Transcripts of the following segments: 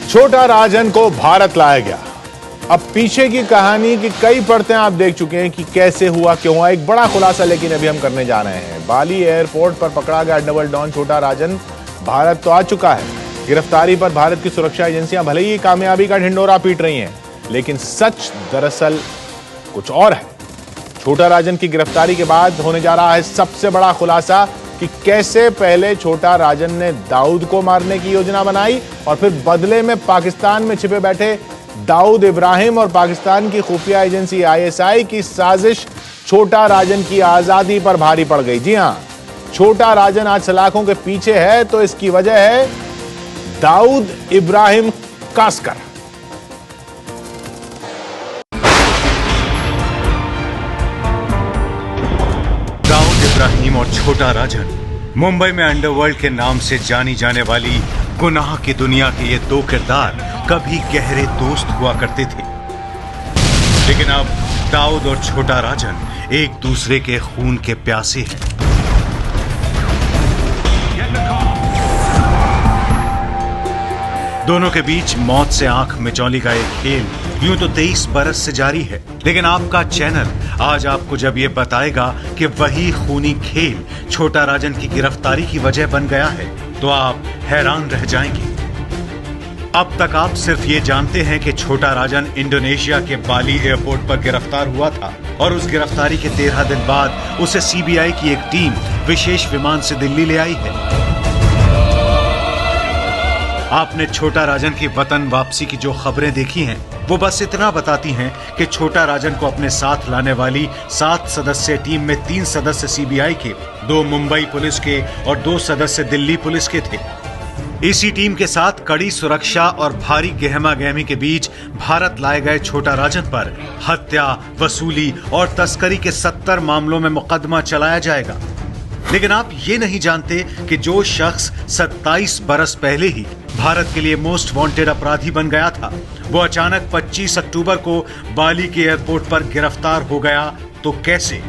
छोटा राजन को भारत लाया गया। अब पीछे की कहानी की कई परतें आप देख चुके हैं कि कैसे हुआ, क्यों हुआ। एक बड़ा खुलासा लेकिन अभी हम करने जा रहे हैं। बाली एयरपोर्ट पर पकड़ा गया अंडरवर्ल्ड डॉन छोटा राजन भारत तो आ चुका है। गिरफ्तारी पर भारत की सुरक्षा एजेंसियां भले ही कामयाबी का ढिंढोरा पीट रही हैं, लेकिन सच दरअसल कुछ और है। छोटा राजन की गिरफ्तारी के बाद होने जा रहा है सबसे बड़ा खुलासा कि कैसे पहले छोटा राजन ने दाऊद को मारने की योजना बनाई और फिर बदले में पाकिस्तान में छिपे बैठे दाऊद इब्राहिम और पाकिस्तान की खुफिया एजेंसी आईएसआई की साजिश छोटा राजन की आजादी पर भारी पड़ गई। जी हां, छोटा राजन आज सलाखों के पीछे है तो इसकी वजह है दाऊद इब्राहिम कासकर। दाऊद इब्राहिम और छोटा राजन मुंबई में अंडरवर्ल्ड के नाम से जानी जाने वाली गुनाह की दुनिया के ये दो किरदार कभी गहरे दोस्त हुआ करते थे, लेकिन अब दाऊद और छोटा राजन एक दूसरे के खून के प्यासे हैं। दोनों के बीच मौत से आंख मिचौली का एक खेल यूं तो 23 बरस से जारी है, लेकिन आपका चैनल आज आपको जब ये बताएगा कि वही खूनी खेल छोटा राजन की गिरफ्तारी की वजह बन गया है, तो आप हैरान रह जाएंगे। अब तक आप सिर्फ ये जानते हैं कि छोटा राजन इंडोनेशिया के बाली एयरपोर्ट पर गिरफ्तार हुआ था और उस गिरफ्तारी के 13 दिन बाद उसे सीबीआई की एक टीम विशेष विमान से दिल्ली ले आई है। आपने छोटा राजन की वतन वापसी की जो खबरें देखी हैं, वो बस इतना बताती हैं कि छोटा राजन को अपने साथ लाने वाली 7 सदस्यीय टीम में 3 सदस्य सीबीआई के, 2 मुंबई पुलिस के और 2 सदस्य दिल्ली पुलिस के थे। इसी टीम के साथ कड़ी सुरक्षा और भारी गहमा गहमी के बीच भारत लाए गए छोटा राजन पर हत्या, वसूली और तस्करी के 70 मामलों में मुकदमा चलाया जाएगा। लेकिन आप ये नहीं जानते कि जो शख्स 27 बरस पहले ही भारत के लिए मोस्ट वांटेड अपराधी बन गया था, वो अचानक 25 अक्टूबर को बाली के एयरपोर्ट पर गिरफ्तार हो गया। तो कैसे?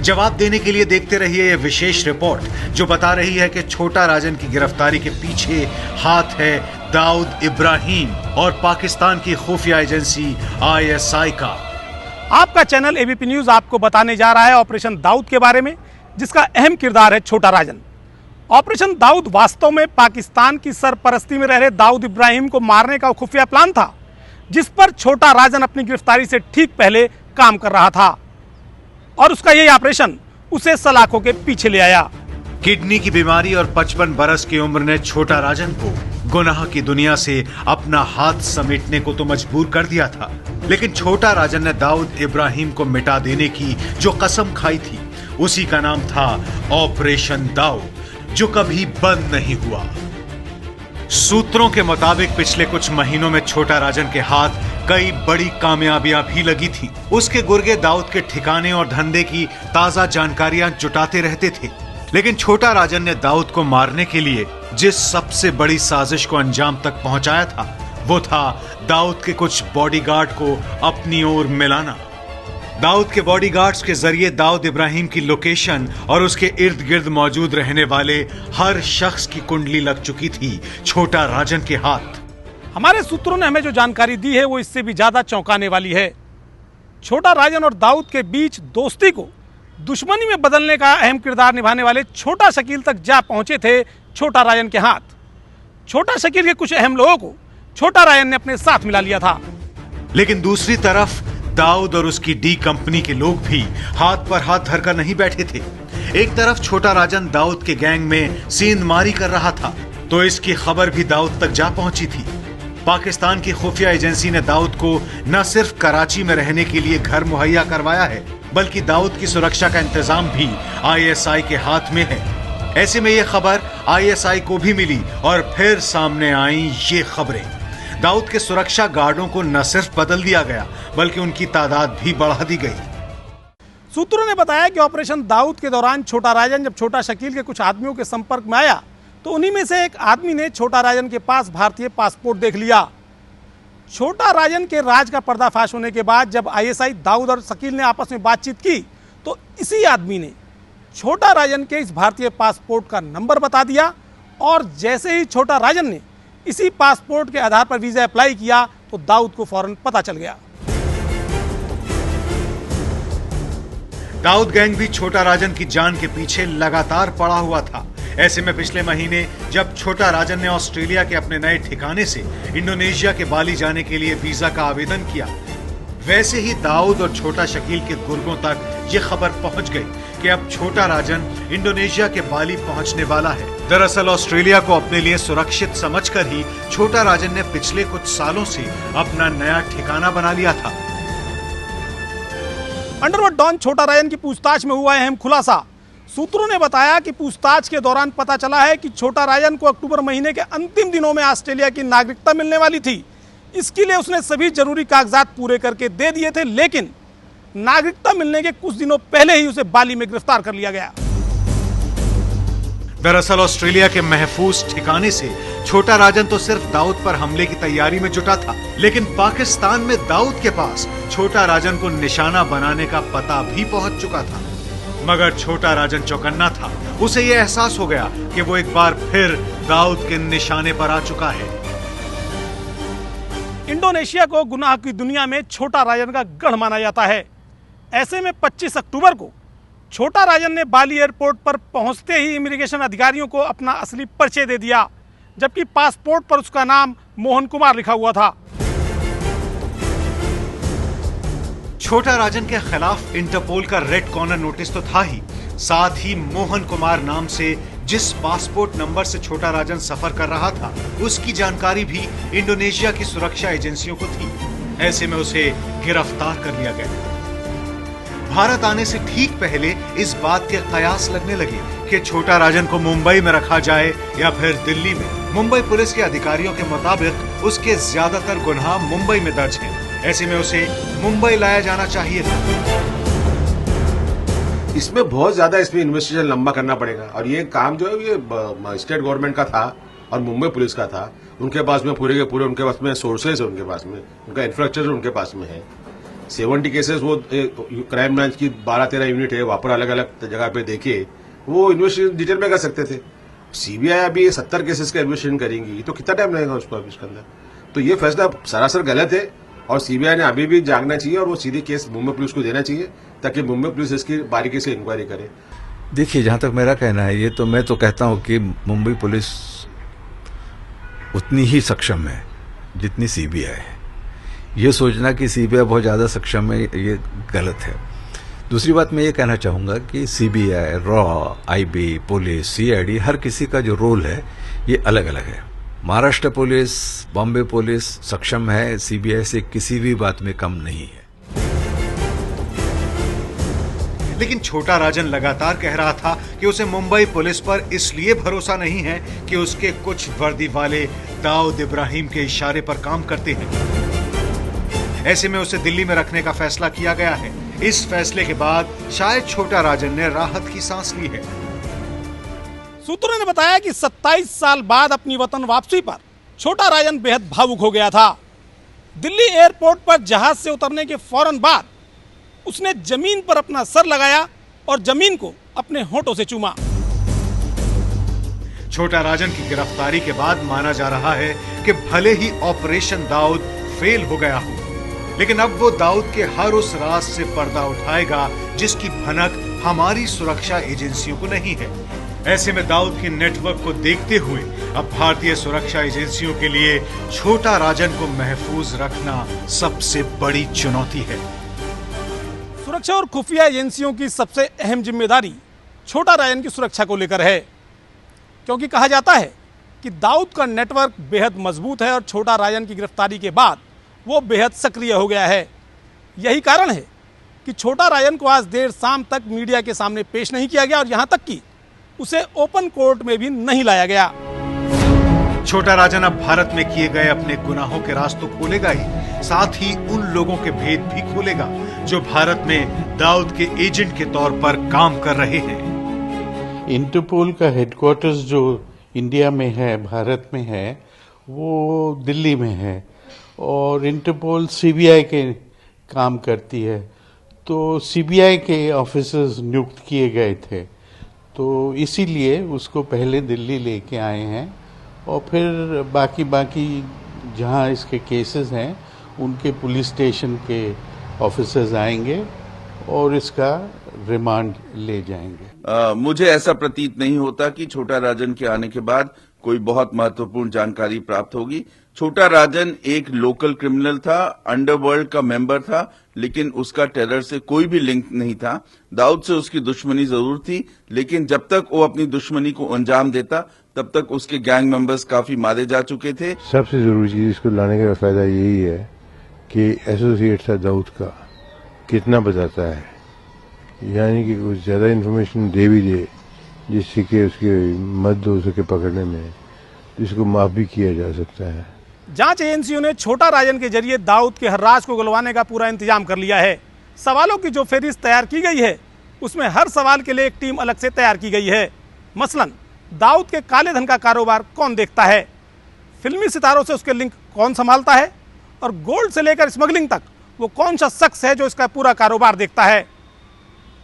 जवाब देने के लिए देखते रहिए ये विशेष रिपोर्ट, जो बता रही है कि छोटा राजन की गिरफ्तारी के पीछे हाथ है दाऊद इब्राहिम और पाकिस्तान की खुफिया एजेंसी आईएसआई का। आपका चैनल एबीपी न्यूज आपको बताने जा रहा है ऑपरेशन दाऊद के बारे में, जिसका अहम किरदार है छोटा राजन। ऑपरेशन दाऊद वास्तव में पाकिस्तान की सरपरस्ती में रह रहे दाऊद इब्राहिम को मारने का खुफिया प्लान था, जिस पर छोटा राजन अपनी गिरफ्तारी से ठीक पहले काम कर रहा था और उसका यही ऑपरेशन उसे सलाखों के पीछे ले आया। किडनी की बीमारी और 55 बरस की उम्र ने छोटा राजन को गुनाह की दुनिया से अपना हाथ समेटने को तो मजबूर कर दिया था, लेकिन छोटा राजन ने दाऊद इब्राहिम को मिटा देने की जो कसम खाई थी, उसी का नाम था ऑपरेशन दाऊद, जो कभी बंद नहीं हुआ। सूत्रों के मुताबिक पिछले कुछ महीनों में छोटा राजन के हाथ कई बड़ी कामयाबियां भी लगी थी। उसके गुर्गे दाऊद के ठिकाने और धंधे की ताजा जानकारियां जुटाते रहते थे, लेकिन छोटा राजन ने दाऊद को मारने के लिए जिस सबसे बड़ी साजिश को अंजाम तक पहुंचाया था, वो था दाऊद के कुछ बॉडीगार्ड को अपनी ओर मिलाना। दाऊद के बॉडीगार्ड्स के जरिए दाऊद इब्राहिम की लोकेशन और उसके इर्द गिर्द मौजूद रहने वाले हर शख्स की कुंडली लग चुकी थी छोटा राजन के हाथ। हमारे सूत्रों ने हमें जो जानकारी दी है वो इससे भी ज्यादा चौंकाने वाली है। छोटा राजन और दाऊद के बीच दोस्ती को दुश्मनी में बदलने का अहम किरदार निभाने वाले छोटा शकील तक जा पहुंचे थे छोटा राजन के हाथ। छोटा शकील के कुछ अहम लोगों को छोटा राजन ने अपने साथ मिला लिया था, लेकिन दूसरी तरफ दाऊद और उसकी डी कंपनी के लोग भी हाथ पर हाथ धरकर नहीं बैठे थे। एक तरफ छोटा राजन दाऊद के गैंग में सींधमारी कर रहा था, तो इसकी खबर भी दाऊद तक जा पहुंची थी। पाकिस्तान की खुफिया एजेंसी ने दाऊद को न सिर्फ कराची में रहने के लिए घर मुहैया करवाया है, बल्कि दाऊद की सुरक्षा का इंतजाम भी आईएसआई के हाथ में है। ऐसे में ये खबर आईएसआई को भी मिली और फिर सामने आई ये खबरें। दाऊद के सुरक्षा गार्डों को न सिर्फ बदल दिया गया, बल्कि उनकी तादाद भी बढ़ा दी गई। सूत्रों ने बताया कि ऑपरेशन दाऊद के दौरान छोटा राजन जब छोटा शकील के कुछ आदमियों के संपर्क में आया, तो उन्हीं में से एक आदमी ने छोटा राजन के पास भारतीय पासपोर्ट देख लिया। छोटा राजन के राज का पर्दाफाश होने के बाद जब आईएसआई दाऊद और शकील ने आपस में बातचीत की, तो इसी आदमी ने छोटा राजन के इस भारतीय पासपोर्ट का नंबर बता दिया और जैसे ही छोटा राजन ने इसी पासपोर्ट के आधार पर वीजा अप्लाई किया तो दाऊद को फौरन पता चल गया। दाऊद गैंग भी छोटा राजन की जान के पीछे लगातार पड़ा हुआ था। ऐसे में पिछले महीने जब छोटा राजन ने ऑस्ट्रेलिया के अपने नए ठिकाने से इंडोनेशिया के बाली जाने के लिए वीजा का आवेदन किया, वैसे ही दाऊद और छोटा शकील के गुर्गों तक ये खबर पहुंच गई कि अब छोटा राजन इंडोनेशिया के बाली पहुंचने वाला है। दरअसल ऑस्ट्रेलिया को अपने लिए सुरक्षित समझकर ही छोटा राजन ने पिछले कुछ सालों से अपना नया ठिकाना बना लिया था। अंडरवर्ल्ड डॉन छोटा राजन की पूछताछ में हुआ अहम खुलासा। सूत्रों ने बताया कि पूछताछ के दौरान पता चला है कि छोटा राजन को अक्टूबर महीने के अंतिम दिनों में ऑस्ट्रेलिया की नागरिकता मिलने वाली थी। इसके लिए उसने सभी जरूरी कागजात पूरे करके दे दिए थे, लेकिन नागरिकता मिलने के कुछ दिनों पहले ही उसे बाली में गिरफ्तार कर लिया गया। दरअसल ऑस्ट्रेलिया के महफूज ठिकाने से छोटा राजन तो सिर्फ दाऊद पर हमले की तैयारी में जुटा था, लेकिन पाकिस्तान में दाऊद के पास छोटा राजन को निशाना बनाने का पता भी पहुंच चुका था। मगर छोटा राजन चौकन्ना था। उसे यह एहसास हो गया कि वो एक बार फिर दाऊद के निशाने पर आ चुका है। इंडोनेशिया को गुनाह की दुनिया में छोटा राजन का गढ़ माना जाता है। ऐसे में 25 अक्टूबर को छोटा राजन ने बाली एयरपोर्ट पर पहुंचते ही इमिग्रेशन अधिकारियों को अपना असली परिचय दे दिया, जबकि पासपोर्ट पर उसका नाम मोहन कुमार लिखा हुआ था। छोटा राजन के खिलाफ इंटरपोल का रेड कॉर्नर नोटिस तो था ही, साथ ही मोहन कुमार नाम से जिस पासपोर्ट नंबर से छोटा राजन सफर कर रहा था, उसकी जानकारी भी इंडोनेशिया की सुरक्षा एजेंसियों को थी। ऐसे में उसे गिरफ्तार कर लिया गया। भारत आने से ठीक पहले इस बात के कयास लगने लगे कि छोटा राजन को मुंबई में रखा जाए या फिर दिल्ली में। मुंबई पुलिस के अधिकारियों के मुताबिक उसके ज्यादातर गुनाह मुंबई में दर्ज हैं। ऐसे में उसे मुंबई लाया जाना चाहिए था। इसमें बहुत ज्यादा इन्वेस्टिगेशन लंबा करना पड़ेगा और ये काम जो है ये स्टेट गवर्नमेंट का था और मुंबई पुलिस का था। उनके पास में पूरे के पूरे उनके पास में सोर्सेज है, उनके पास में उनका इंफ्रास्ट्रक्चर उनके पास में है। 70 केसेस वो क्राइम ब्रांच की 12-13 यूनिट है, वहां पर अलग अलग जगह पे देखे वो इन्वेस्टिगेशन डिटेल में कर सकते थे। सीबीआई अभी 70 केसेस का इन्वेस्टिगेशन करेंगी तो कितना टाइम लगेगा उसको इसके अंदर। तो ये फैसला सरासर गलत है और सीबीआई ने अभी भी जागना चाहिए और वो सीधे केस मुंबई पुलिस को देना चाहिए ताकि मुंबई पुलिस इसकी बारीकी से इंक्वायरी करे। देखिए, जहां तक मेरा कहना है, ये तो मैं तो कहता हूं कि मुंबई पुलिस उतनी ही सक्षम है जितनी सीबीआई है। ये सोचना कि सीबीआई बहुत ज्यादा सक्षम है, ये गलत है। दूसरी बात मैं ये कहना चाहूंगा कि सीबीआई, रॉ, आईबी, पुलिस, सीआईडी, हर किसी का जो रोल है ये अलग अलग है। महाराष्ट्र पुलिस, बॉम्बे पुलिस सक्षम है, सीबीआई से किसी भी बात में कम नहीं है। लेकिन छोटा राजन लगातार कह रहा था कि उसे मुंबई पुलिस पर इसलिए भरोसा नहीं है कि उसके कुछ वर्दी वाले दाऊद इब्राहिम के इशारे पर काम करते हैं। ऐसे में उसे दिल्ली में रखने का फैसला किया गया है। इस फैसले के बाद शायद छोटा राजन ने राहत की सांस ली है। सूत्रों ने बताया कि 27 साल बाद अपनी वतन वापसी पर छोटा राजन बेहद भावुक हो गया था। दिल्ली एयरपोर्ट पर जहाज से उतरने के फौरन बाद उसने जमीन पर अपना सर लगाया और जमीन को अपने होठों से चूमा। छोटा राजन की गिरफ्तारी के बाद माना जा रहा है कि भले ही ऑपरेशन दाऊद फेल हो गया हो, लेकिन अब वो दाऊद के हर उस राज से पर्दा उठाएगा जिसकी भनक हमारी सुरक्षा एजेंसियों को नहीं है। ऐसे में दाऊद के नेटवर्क को देखते हुए अब भारतीय सुरक्षा एजेंसियों के लिए छोटा राजन को महफूज रखना सबसे बड़ी चुनौती है। सुरक्षा और खुफिया एजेंसियों की सबसे अहम जिम्मेदारी छोटा राजन की सुरक्षा को लेकर है, क्योंकि कहा जाता है कि दाऊद का नेटवर्क बेहद मजबूत है और छोटा राजन की गिरफ्तारी के बाद वो बेहद सक्रिय हो गया है। यही कारण है कि छोटा राजन को आज देर शाम तक मीडिया के सामने पेश नहीं किया गया और यहां तक कि उसे ओपन कोर्ट में भी नहीं लाया गया। छोटा राजन अब भारत में किए गए अपने गुनाहों के राज तो खोलेगा ही, साथ ही उन लोगों के भेद भी खोलेगा जो भारत में दाऊद के एजेंट के तौर पर काम कर रहे हैं। इंटरपोल का हेडक्वार्टर्स जो इंडिया में है, भारत में है, वो दिल्ली में है और इंटरपोल सीबीआई के काम करती है। तो सीबीआई के ऑफिसर्स नियुक्त किए गए थे, तो इसीलिए उसको पहले दिल्ली लेके आए हैं और फिर बाकी जहाँ इसके केसेस हैं उनके पुलिस स्टेशन के ऑफिसर्स आएंगे और इसका रिमांड ले जाएंगे। मुझे ऐसा प्रतीत नहीं होता कि छोटा राजन के आने के बाद कोई बहुत महत्वपूर्ण जानकारी प्राप्त होगी। छोटा राजन एक लोकल क्रिमिनल था, अंडरवर्ल्ड का मेंबर था, लेकिन उसका टेरर से कोई भी लिंक नहीं था। दाऊद से उसकी दुश्मनी जरूर थी, लेकिन जब तक वो अपनी दुश्मनी को अंजाम देता तब तक उसके गैंग मेंबर्स काफी मारे जा चुके थे। सबसे जरूरी चीज इसको लाने का फायदा यही है कि एसोसिएट था दाऊद का कितना बताता है, यानी कि कुछ ज्यादा इन्फॉर्मेशन दे भी दे जिससे कि उसकी मदद हो सके पकड़ने में, जिसको माफ भी किया जा सकता है। जांच एजेंसियों ने छोटा राजन के जरिए दाऊद के हर राज को गुलवाने का पूरा इंतजाम कर लिया है। सवालों की जो फहरिस्त तैयार की गई है उसमें हर सवाल के लिए एक टीम अलग से तैयार की गई है। मसलन दाऊद के काले धन का कारोबार कौन देखता है, फिल्मी सितारों से उसके लिंक कौन संभालता है, और गोल्ड से लेकर स्मगलिंग तक वो कौन सा शख्स है जो इसका पूरा कारोबार देखता है।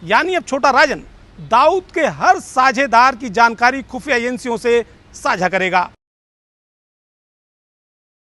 यानी अब छोटा राजन दाऊद के हर साझेदार की जानकारी खुफिया एजेंसियों से साझा करेगा।